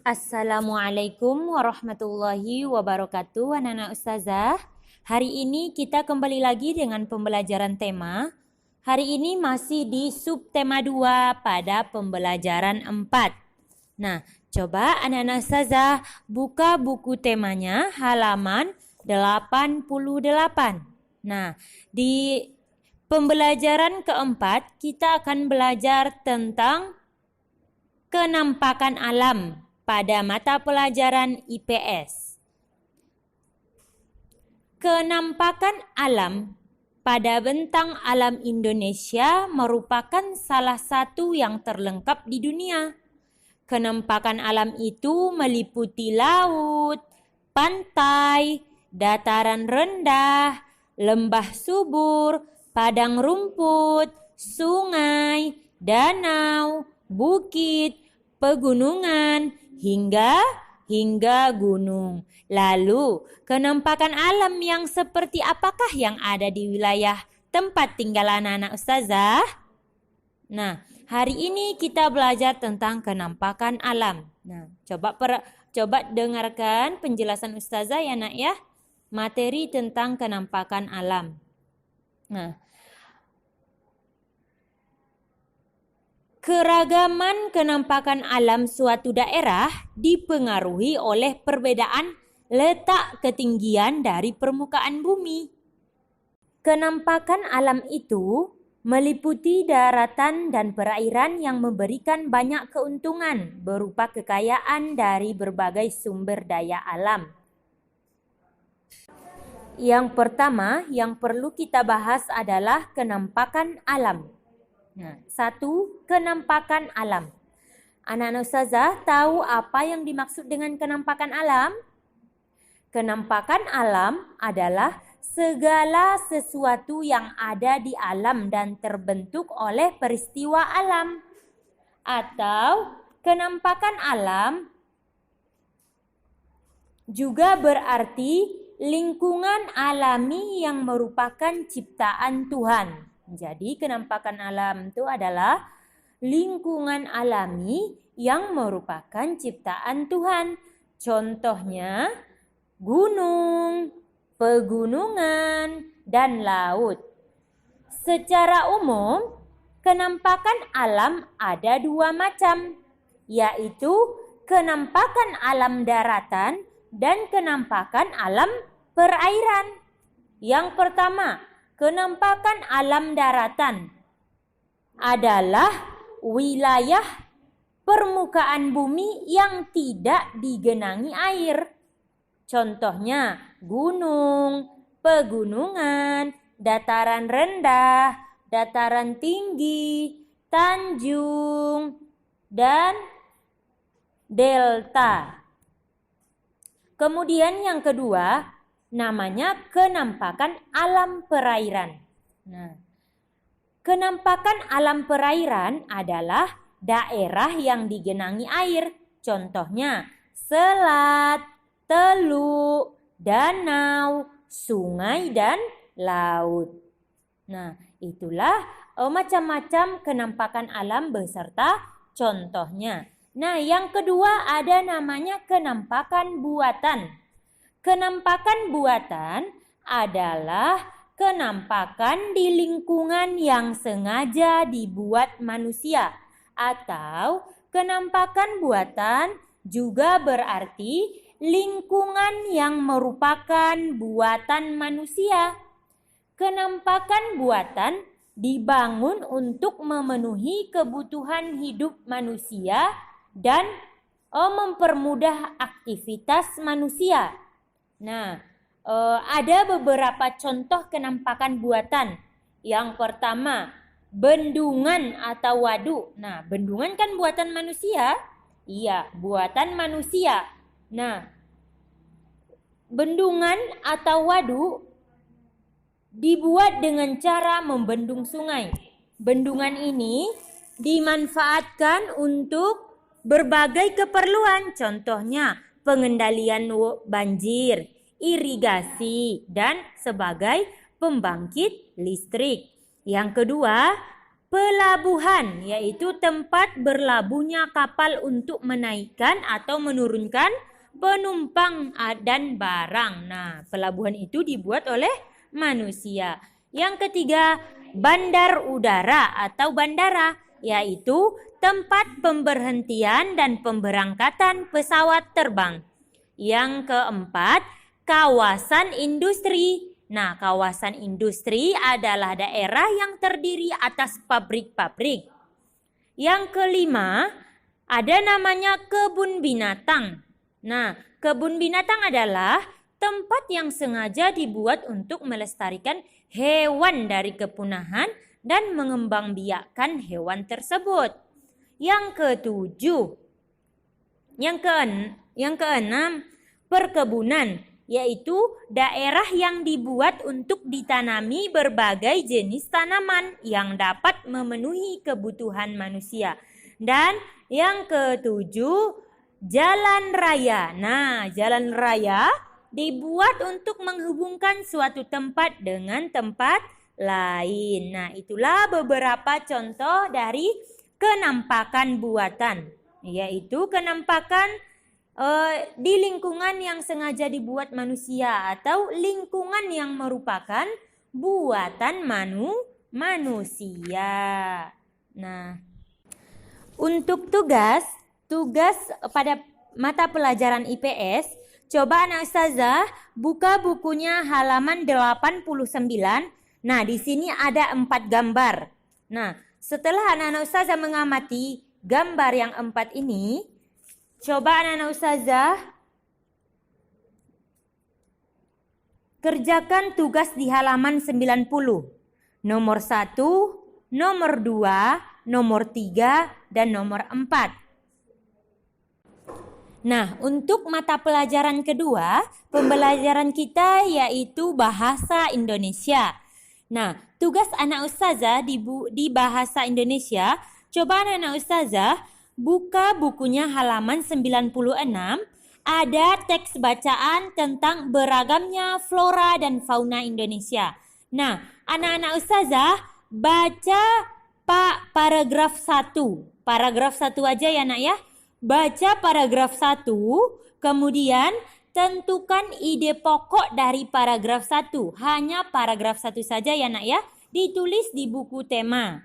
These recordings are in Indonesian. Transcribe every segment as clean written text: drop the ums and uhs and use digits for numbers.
Assalamualaikum warahmatullahi wabarakatuh, anak-anak ustazah. Hari ini kita kembali lagi dengan pembelajaran tema. Hari ini masih di subtema 2 pada pembelajaran 4. Nah, coba anak-anak ustazah buka buku temanya halaman 88. Nah, di pembelajaran keempat kita akan belajar tentang kenampakan alam pada mata pelajaran IPS. Kenampakan alam pada bentang alam Indonesia merupakan salah satu yang terlengkap di dunia. Kenampakan alam itu meliputi laut, pantai, dataran rendah, lembah subur, padang rumput, sungai, danau, bukit, pegunungan, hingga gunung. Lalu, kenampakan alam yang seperti apakah yang ada di wilayah tempat tinggal anak-anak ustazah? Nah, hari ini kita belajar tentang kenampakan alam. Nah, coba dengarkan penjelasan ustazah ya nak ya. Materi tentang kenampakan alam. Nah, keragaman kenampakan alam suatu daerah dipengaruhi oleh perbedaan letak ketinggian dari permukaan bumi. Kenampakan alam itu meliputi daratan dan perairan yang memberikan banyak keuntungan berupa kekayaan dari berbagai sumber daya alam. Yang pertama yang perlu kita bahas adalah kenampakan alam. Nah, 1. Kenampakan alam. Anak-anak ustazah tahu apa yang dimaksud dengan kenampakan alam? Kenampakan alam adalah segala sesuatu yang ada di alam dan terbentuk oleh peristiwa alam. Atau kenampakan alam juga berarti lingkungan alami yang merupakan ciptaan Tuhan. Jadi kenampakan alam itu adalah lingkungan alami yang merupakan ciptaan Tuhan. Contohnya gunung, pegunungan, dan laut. Secara umum, kenampakan alam ada 2 macam, yaitu kenampakan alam daratan dan kenampakan alam perairan. Yang pertama, kenampakan alam daratan adalah wilayah permukaan bumi yang tidak digenangi air. Contohnya gunung, pegunungan, dataran rendah, dataran tinggi, tanjung, dan delta. Kemudian yang kedua, namanya kenampakan alam perairan. Nah, kenampakan alam perairan adalah daerah yang digenangi air. Contohnya selat, teluk, danau, sungai, dan laut. Nah, itulah macam-macam kenampakan alam beserta contohnya. Nah, yang kedua ada namanya kenampakan buatan. Kenampakan buatan adalah kenampakan di lingkungan yang sengaja dibuat manusia, atau kenampakan buatan juga berarti lingkungan yang merupakan buatan manusia. Kenampakan buatan dibangun untuk memenuhi kebutuhan hidup manusia dan mempermudah aktivitas manusia. Nah, ada beberapa contoh kenampakan buatan. Yang pertama, bendungan atau waduk. Nah, bendungan kan buatan manusia? Iya, buatan manusia. Nah, bendungan atau waduk dibuat dengan cara membendung sungai. Bendungan ini dimanfaatkan untuk berbagai keperluan, contohnya pengendalian banjir, irigasi, dan sebagai pembangkit listrik. Yang kedua, pelabuhan, yaitu tempat berlabuhnya kapal untuk menaikkan atau menurunkan penumpang dan barang. Nah, pelabuhan itu dibuat oleh manusia. Yang ketiga, bandar udara atau bandara, yaitu tempat pemberhentian dan pemberangkatan pesawat terbang. Yang keempat, kawasan industri. Nah, kawasan industri adalah daerah yang terdiri atas pabrik-pabrik. Yang kelima, ada namanya kebun binatang. Nah, kebun binatang adalah tempat yang sengaja dibuat untuk melestarikan hewan dari kepunahan dan mengembangbiakkan hewan tersebut. Yang ketujuh, yang keenam, perkebunan, yaitu daerah yang dibuat untuk ditanami berbagai jenis tanaman yang dapat memenuhi kebutuhan manusia. Dan yang ketujuh, jalan raya. Nah, jalan raya dibuat untuk menghubungkan suatu tempat dengan tempat lain. Nah, itulah beberapa contoh dari kenampakan buatan, yaitu kenampakan di lingkungan yang sengaja dibuat manusia atau lingkungan yang merupakan buatan manusia. Nah, untuk tugas pada mata pelajaran IPS, coba anak ustazah buka bukunya halaman 89. Nah, di sini ada 4 gambar. Nah, setelah anak ustazah mengamati gambar yang 4 ini, coba anak ustazah kerjakan tugas di halaman 90. Nomor 1, nomor 2, nomor 3, dan nomor 4. Nah, untuk mata pelajaran kedua, pembelajaran kita yaitu bahasa Indonesia. Nah, tugas anak ustazah di bahasa Indonesia, coba anak ustazah buka bukunya halaman 96, ada teks bacaan tentang beragamnya flora dan fauna Indonesia. Nah, anak-anak ustazah baca paragraf 1. Paragraf 1 aja ya nak ya. Baca paragraf 1, kemudian tentukan ide pokok dari paragraf 1. Hanya paragraf 1 saja ya nak ya. Ditulis di buku tema.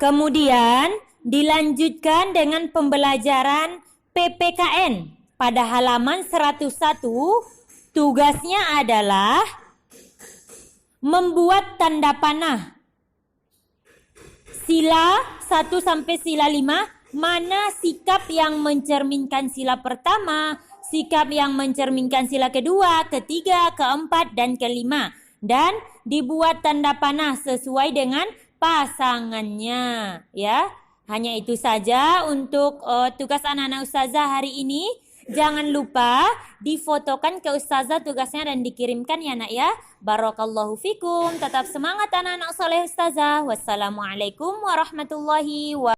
Kemudian dilanjutkan dengan pembelajaran PPKN. Pada halaman 101, tugasnya adalah membuat tanda panah. Sila 1 sampai sila 5, mana sikap yang mencerminkan sila pertama, sikap yang mencerminkan sila kedua, ketiga, keempat, dan kelima. Dan dibuat tanda panah sesuai dengan pasangannya, ya. Hanya itu saja untuk tugas anak-anak ustazah hari ini. Jangan lupa difotokan ke ustazah tugasnya dan dikirimkan ya nak ya. Barakallahu fikum. Tetap semangat anak-anak soleh ustazah. Wassalamualaikum warahmatullahi wabarakatuh.